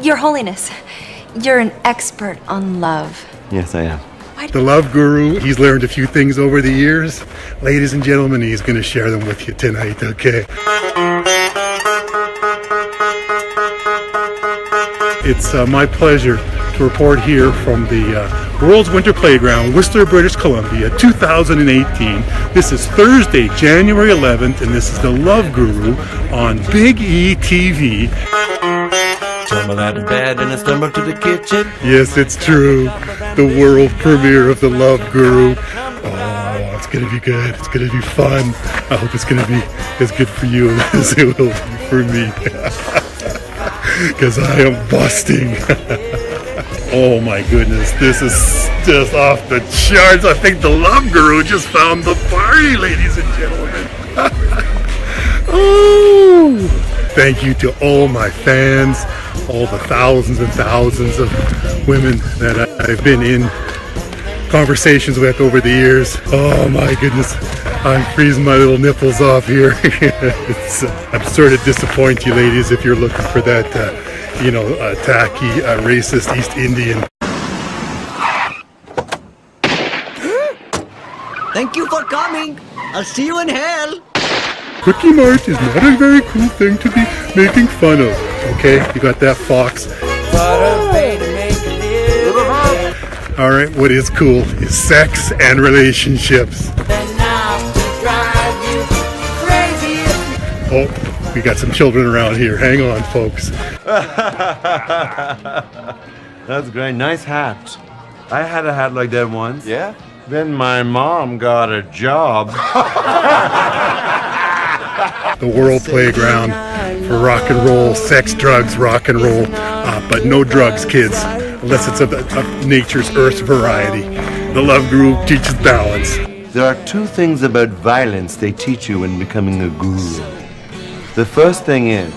Your Holiness, you're an expert on love. Yes, I am. The love guru, he's learned a few things over the years. Ladies and gentlemen, he's going to share them with you tonight, okay? It's my pleasure to report here from the World's Winter Playground, Whistler, British Columbia, 2018. This is Thursday, January 11th, and this is the Love Guru on Big E TV. Tumble out of bed and I stumble to the kitchen. Yes, it's true. The world premiere of the Love Guru. Oh, it's going to be good. It's going to be fun. I hope it's going to be as good for you as it will be for me. Because I am busting. Oh my goodness, this is just off the charts. I think the Love Guru just found the party, ladies and gentlemen. Oh, thank you to all my fans, all the thousands and thousands of women that I've been in conversations with over the years. Oh my goodness, I'm freezing my little nipples off here. I'm sort of disappoint you ladies if you're looking for that, tacky, racist East Indian. Thank you for coming. I'll see you in hell. Quickie Mart is not a very cool thing to be making fun of. Okay, you got that, Fox? All right, what is cool is sex and relationships. Oh, we got some children around here. Hang on, folks. That's great. Nice hat. I had a hat like that once. Yeah? Then my mom got a job. The world playground for rock and roll, sex, drugs, rock and roll, but no drugs, kids, unless it's of nature's Earth's variety. The Love Guru teaches balance. There are two things about violence they teach you when becoming a guru. The first thing is,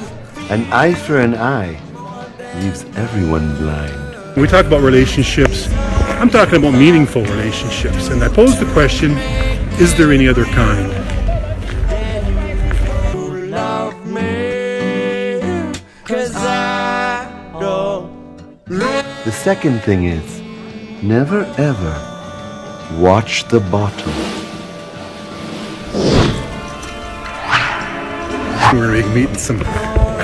an eye for an eye leaves everyone blind. When we talk about relationships, I'm talking about meaningful relationships. And I pose the question, is there any other kind? The second thing is, never ever watch the bottom. We're going to be meeting some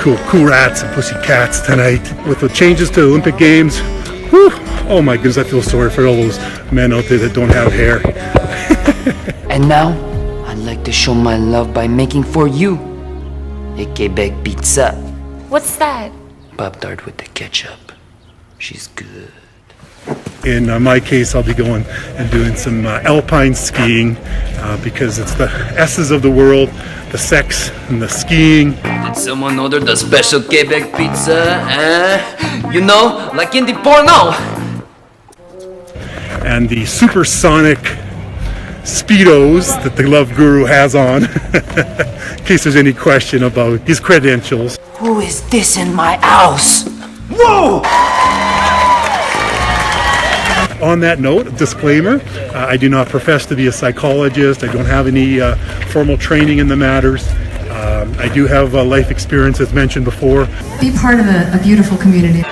cool rats and pussy cats tonight. With the changes to the Olympic Games, whew, oh my goodness, I feel sorry for all those men out there that don't have hair. And now, I'd like to show my love by making for you a Quebec pizza. What's that? Pop-Tart with the ketchup. She's good. In my case, I'll be going and doing some alpine skiing because it's the S's of the world, the sex and the skiing. Did someone order the special Quebec pizza? Like in the porno. And the supersonic Speedos that the Love Guru has on, in case there's any question about his credentials. Who is this in my house? Whoa! On that note, a disclaimer, I do not profess to be a psychologist. I don't have any formal training in the matters. I do have life experience, as mentioned before. Be part of a beautiful community.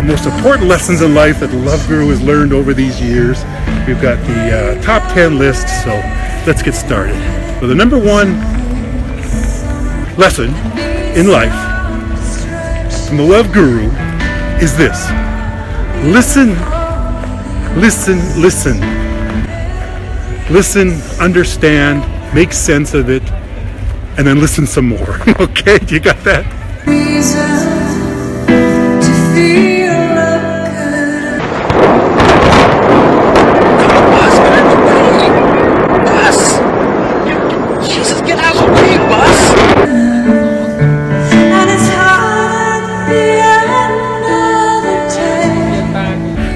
The most important lessons in life that the Love Guru has learned over these years. We've got the top 10 list, so let's get started. So the number one lesson in life from the Love Guru is this: listen, listen, listen. Listen, understand, make sense of it, and then listen some more. Okay, you got that?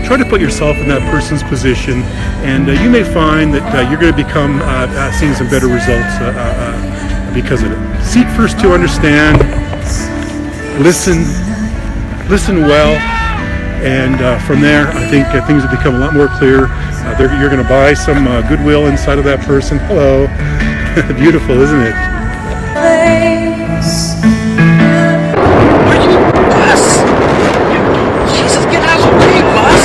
Try to put yourself in that person's position, and you may find that you're going to become seeing some better results because of it. Seek first to understand, listen well, and from there I think things will become a lot more clear. You're going to buy some goodwill inside of that person. Hello. Beautiful, isn't it? Jesus, get out of the way, Bus!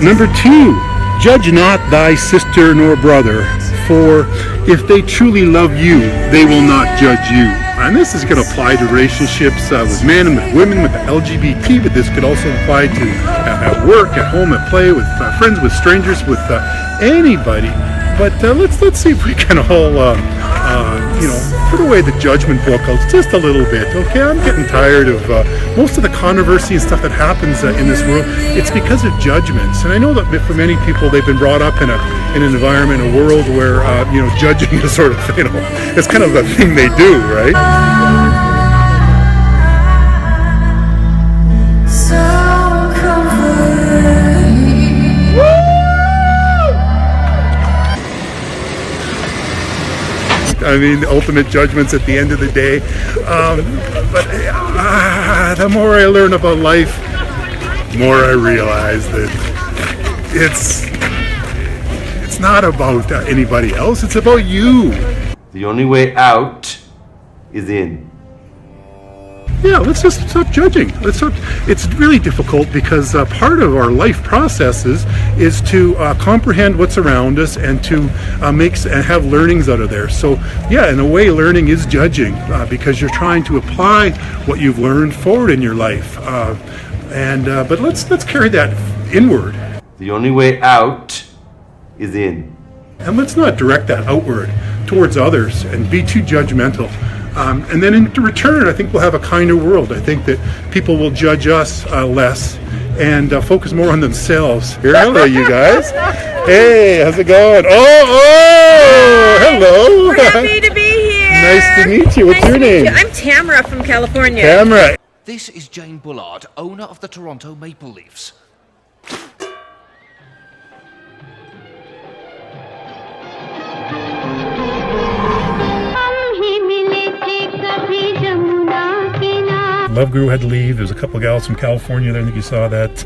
Number 2, judge not thy sister nor brother, for if they truly love you, they will not judge you. And this is going to apply to relationships with men and with women, with the LGBT, but this could also apply to at work, at home, at play, with friends, with strangers, with anybody. But let's see if we can all, put away the judgment book just a little bit. Okay, I'm getting tired of most of the controversy and stuff that happens in this world. It's because of judgments, and I know that for many people, they've been brought up in an environment, a world where judging is sort of, it's kind of the thing they do, right? I mean, the ultimate judgments at the end of the day. The more I learn about life, the more I realize that it's not about anybody else. It's about you. The only way out is in. Yeah, let's just stop judging. It's really difficult because part of our life processes is to comprehend what's around us and to have learnings out of there. So yeah, in a way, learning is judging because you're trying to apply what you've learned forward in your life. But let's carry that inward. The only way out is in. And let's not direct that outward towards others and be too judgmental. And then in return, I think we'll have a kinder world. I think that people will judge us less and focus more on themselves. Hello, you guys. Hey, how's it going? Oh, hello. We're happy to be here. Nice to meet you. What's your name? I'm Tamara from California. Tamara. This is Jane Bullard, owner of the Toronto Maple Leafs. Love Guru had to leave. There's a couple of gals from California there. I think you saw that.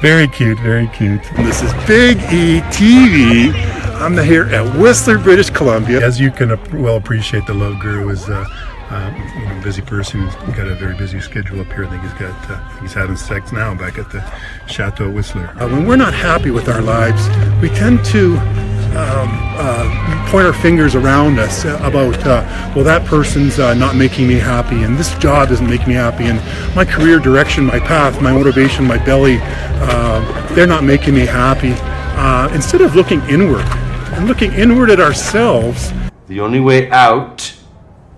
Very cute, very cute. And this is Big E TV. I'm here at Whistler, British Columbia. As you can well appreciate, the Love Guru is a busy person. He's got a very busy schedule up here. I think he's having sex now back at the Chateau Whistler. When we're not happy with our lives, we tend to point our fingers around us about, well, that person's not making me happy, and this job isn't making me happy, and my career direction, my path, my motivation, my belly, they're not making me happy. Instead of looking inward and looking inward at ourselves. The only way out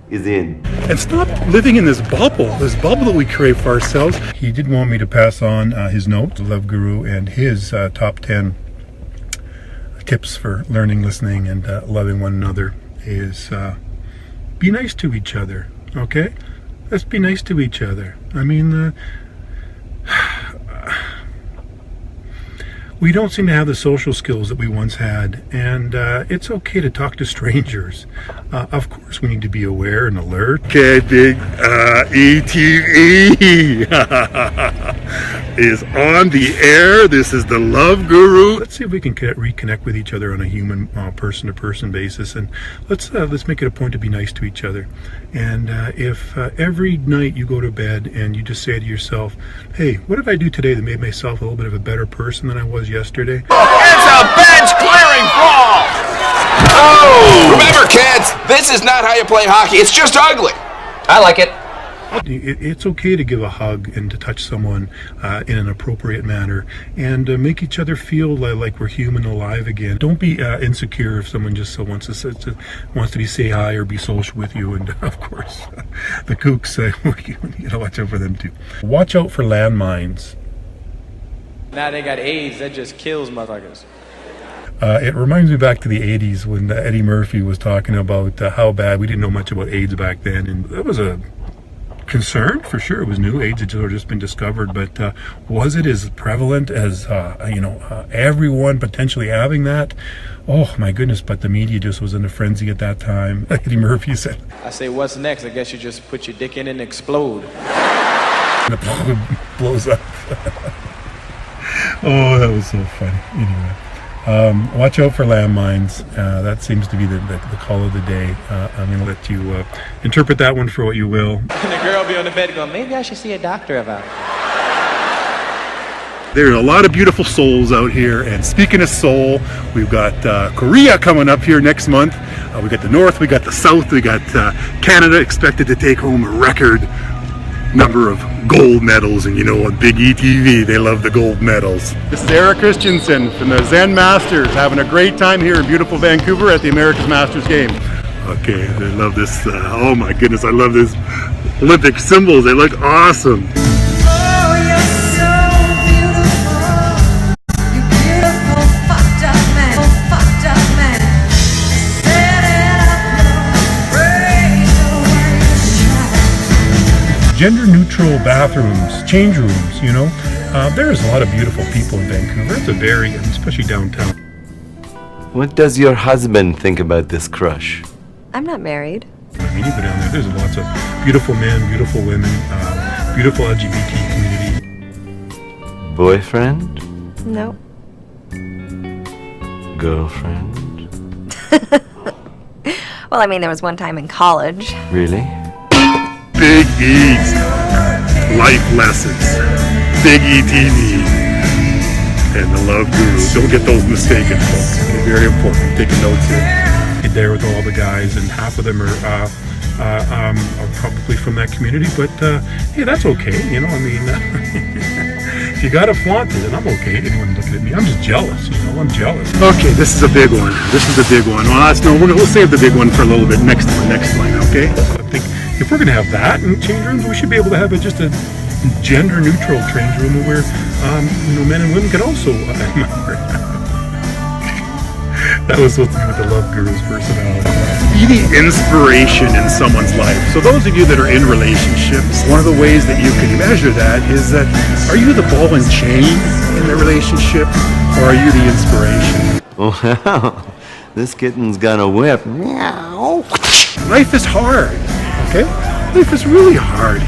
is in. And stop living in this bubble that we create for ourselves. He did want me to pass on his note, the Love Guru, and his top 10 tips for learning, listening, and loving one another is be nice to each other, okay? Let's be nice to each other. I mean, we don't seem to have the social skills that we once had, and it's okay to talk to strangers. Of course, we need to be aware and alert. Okay, Big ETV is on the air. This is the Love Guru. Let's see if we can reconnect with each other on a human, person-to-person basis, and let's make it a point to be nice to each other. And if every night you go to bed and you just say to yourself, "Hey, what did I do today that made myself a little bit of a better person than I was yesterday?" It's a bench clearing brawl! Oh! Remember, kids, this is not how you play hockey. It's just ugly. I like it. It's okay to give a hug and to touch someone in an appropriate manner and make each other feel like we're human, alive again. Don't be insecure if someone just wants to say hi or be social with you. And of course, the kooks, you gotta watch out for them too. Watch out for landmines. Now they got AIDS, that just kills motherfuckers. It reminds me back to the 80s when Eddie Murphy was talking about how bad, we didn't know much about AIDS back then, and that was a concern for sure. It was new. AIDS had just been discovered, but was it as prevalent as everyone potentially having that? Oh my goodness, but the media just was in a frenzy at that time. Eddie Murphy said, I say, what's next? I guess you just put your dick in and explode. And the bomb blows up. Oh, that was so funny. Anyway, watch out for landmines. That seems to be the call of the day. I'm going to let you interpret that one for what you will. And the girl be on the bed going, maybe I should see a doctor about it. There are a lot of beautiful souls out here, and speaking of soul, we've got Korea coming up here next month. We got the North, we got the South, we got Canada expected to take home a record number of gold medals, and you know on Big ETV they love the gold medals. This is Eric Christensen from the Zen Masters, having a great time here in beautiful Vancouver at the America's Masters game. Okay, I love this. Oh my goodness, I love these Olympic symbols. They look awesome. Gender-neutral bathrooms, change rooms, you know. There's a lot of beautiful people in Vancouver. It's a very, especially downtown. What does your husband think about this crush? I'm not married. I mean, you go down there, there's lots of beautiful men, beautiful women, beautiful LGBT community. Boyfriend? No. Girlfriend? Well, I mean, there was one time in college. Really? Big E's, life lessons, Big ETV, and the Love Guru. Don't get those mistaken, folks. They're very important. Taking notes here. Get there with all the guys, and half of them are probably from that community. But hey, that's okay. You know, I mean, if you gotta flaunt it, and I'm okay. Anyone looking at me, I'm just jealous. You know, I'm jealous. Okay, this is a big one. This is a big one. Well, we'll save the big one for a little bit next line. Okay. I think if we're going to have that in change rooms, we should be able to have just a gender-neutral change room where men and women can also That was supposed to be with the Love Guru's personality. Be the inspiration in someone's life. So those of you that are in relationships, one of the ways that you can measure that is that, are you the ball and chain in the relationship, or are you the inspiration? Wow, this kitten's got a whip. Meow. Life is hard. Okay? Life is really hard.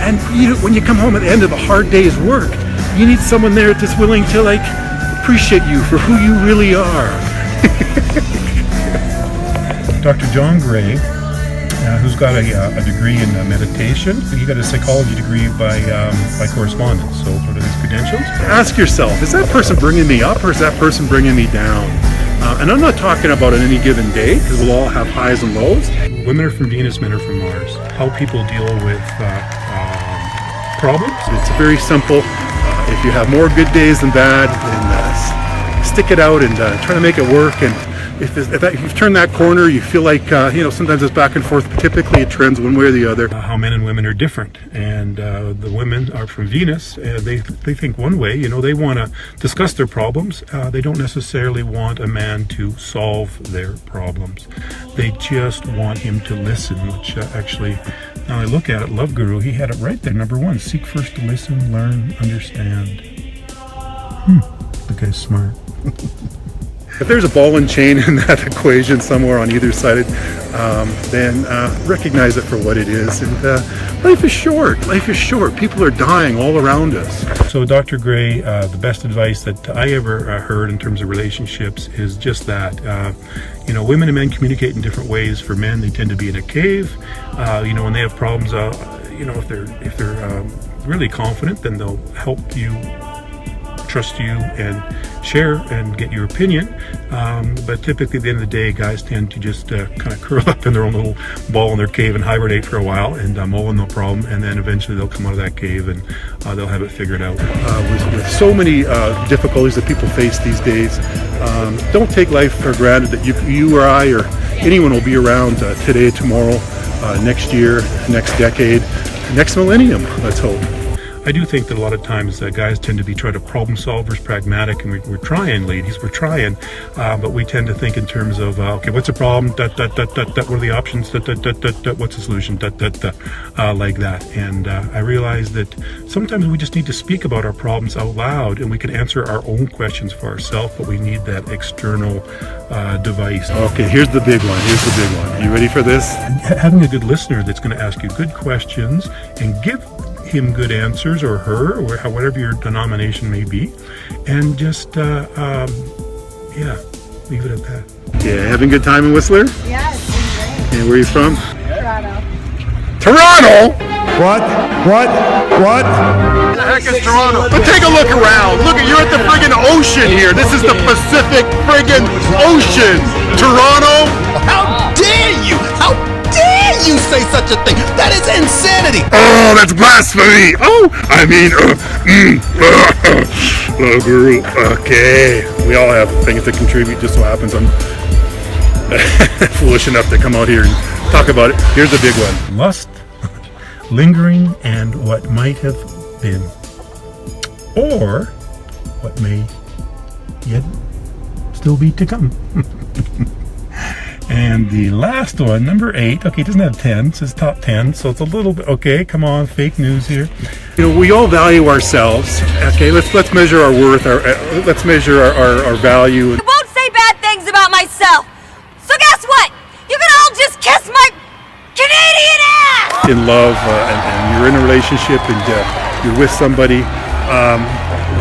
And when you come home at the end of a hard day's work, you need someone there that's willing to appreciate you for who you really are. Dr. John Gray, who's got a degree in meditation, he got a psychology degree by correspondence, so what are his credentials? Ask yourself, is that person bringing me up or is that person bringing me down? And I'm not talking about on any given day, because we'll all have highs and lows. Women are from Venus, men are from Mars. How people deal with problems. It's very simple. If you have more good days than bad, then stick it out and try to make it work. And if you've turned that corner, you feel like, sometimes it's back and forth, but typically it trends one way or the other. How men and women are different. And the women are from Venus. They think one way, they want to discuss their problems. They don't necessarily want a man to solve their problems. They just want him to listen, which actually, now I look at it, Love Guru, he had it right there. Number one, seek first to listen, learn, understand. The guy's smart. If there's a ball and chain in that equation somewhere on either side, then recognize it for what it is. And life is short. Life is short. People are dying all around us. So Dr. Gray, the best advice that I ever heard in terms of relationships is just that. Women and men communicate in different ways. For men, they tend to be in a cave. When they have problems, if they're really confident, then they'll help you, trust you, and share and get your opinion, but typically at the end of the day, guys tend to just kind of curl up in their own little ball in their cave and hibernate for a while, and no problem, and then eventually they'll come out of that cave and they'll have it figured out. With so many difficulties that people face these days, don't take life for granted that you or I or anyone will be around today, tomorrow, next year, next decade, next millennium, let's hope. I do think that a lot of times guys tend to be problem solvers, pragmatic, and we're trying, ladies, we're trying, but we tend to think in terms of, okay, what's the problem, what are the options, what's the solution, like that. And I realize that sometimes we just need to speak about our problems out loud, and we can answer our own questions for ourselves, but we need that external device. Okay, here's the big one. You ready for this? Having a good listener that's going to ask you good questions and give him good answers, or her, or whatever your denomination may be, and just yeah, leave it at that. Yeah, having a good time in Whistler? Yes. Yeah, where are you from? Toronto. Toronto? What? What the heck is Toronto? But take a look around. Look, you're at the friggin' ocean here. This is the Pacific friggin' Ocean. Toronto? How dare you? How dare you say such a thing? That is insanity! Oh, that's blasphemy! Oh, I mean, love guru. Okay, we all have things to contribute. Just so happens I'm foolish enough to come out here and talk about it. Here's the big one: lust, lingering, and what might have been, or what may yet still be to come. And the last one, number 8, okay, it doesn't have 10, it says top 10, so it's a little bit, okay, come on, fake news here. You know, we all value ourselves, okay, let's measure our worth, let's measure our value. I won't say bad things about myself. So guess what? You can all just kiss my Canadian ass! In love, and you're in a relationship, and you're with somebody,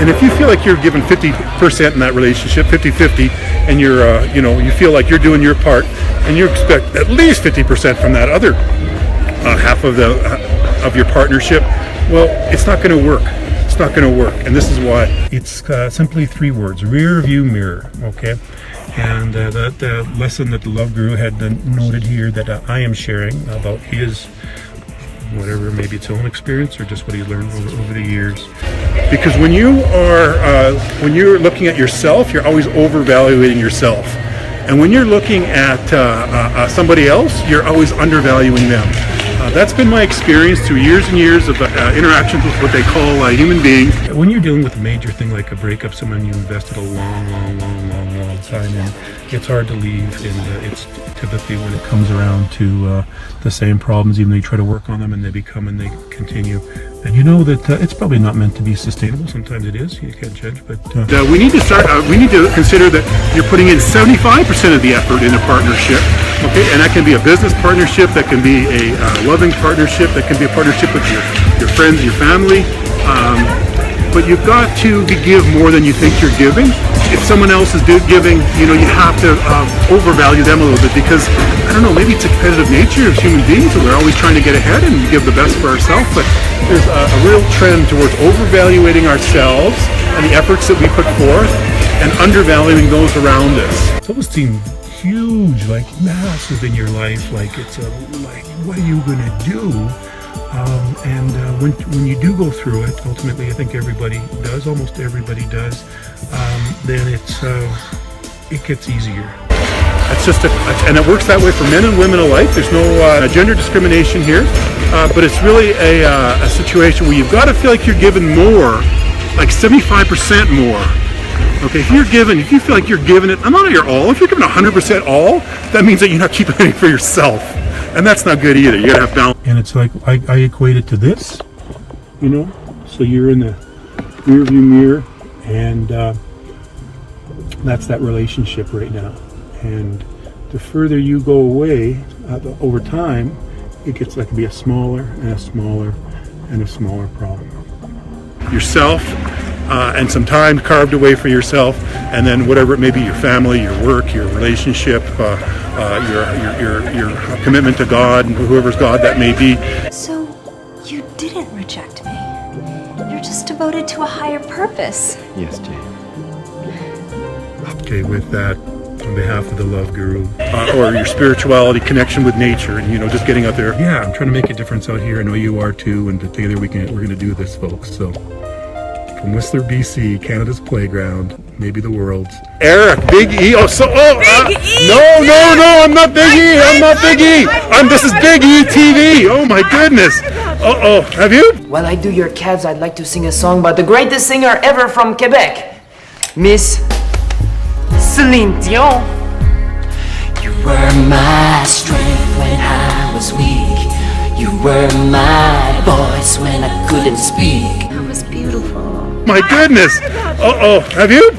and if you feel like you're given 50% in that relationship, 50-50, and you're, you know, you feel like you're doing your part, and you expect at least 50% from that other half of your partnership, well, it's not going to work. It's not going to work, and this is why. It's simply 3 words: rear view mirror. Okay, and the lesson that the Love Guru had noted here that I am sharing about his, whatever, maybe it's own experience or just what he learned over the years. Because when you're looking at yourself, you're always overvaluing yourself, and when you're looking at somebody else, you're always undervaluing them. That's been my experience through years and years of interactions with what they call human beings. When you're dealing with a major thing like a breakup, someone you invested a long time in, it's hard to leave, and it's typically when it comes around to the same problems, even though you try to work on them and they continue. And you know that it's probably not meant to be sustainable. Sometimes it is, you can't judge, but we need to consider that you're putting in 75% of the effort in a partnership. Okay, and that can be a business partnership, that can be a loving partnership, that can be a partnership with your friends, your family. But you've got to give more than you think you're giving. If someone else is giving, you know, you have to overvalue them a little bit, because, I don't know, maybe it's a competitive nature of human beings, and we're always trying to get ahead and give the best for ourselves, but there's a real trend towards overvaluing ourselves and the efforts that we put forth, and undervaluing those around us. Those seem huge, like massive in your life, like it's like, what are you gonna do? When you do go through it, ultimately, I think everybody does, almost everybody does, then it gets easier. It's just and it works that way for men and women alike. There's no gender discrimination here, but it's really a situation where you've got to feel like you're given more, like 75% more. Okay, if you feel like you're giving it, not your all, if you're giving 100% all, that means that you're not keeping anything for yourself. And that's not good either. You gotta have balance. And it's like, I equate it to this, you know? So you're in the rear view mirror, and that's that relationship right now. And the further you go away, over time, it gets like to be a smaller and a smaller and a smaller problem. Yourself, and some time carved away for yourself, and then whatever it may be, your family, your work, your relationship, your commitment to God, and whoever's God that may be. So, you didn't reject me. You're just devoted to a higher purpose. Yes, Jane. Okay, with that, on behalf of the Love Guru, or your spirituality, connection with nature, and, you know, just getting out there. Yeah, I'm trying to make a difference out here. I know you are too, and together we're going to do this, folks. So, from Whistler, BC, Canada's playground, maybe the world's. Eric, Big E. Big E. No, I'm not Big E. I'm not Big E. This is Big E TV. Oh my goodness. Have you? While I do your calves, I'd like to sing a song by the greatest singer ever from Quebec, Miss Celine Dion. You were my strength when I was weak. You were my voice when I couldn't speak. That was beautiful. My goodness. Have you?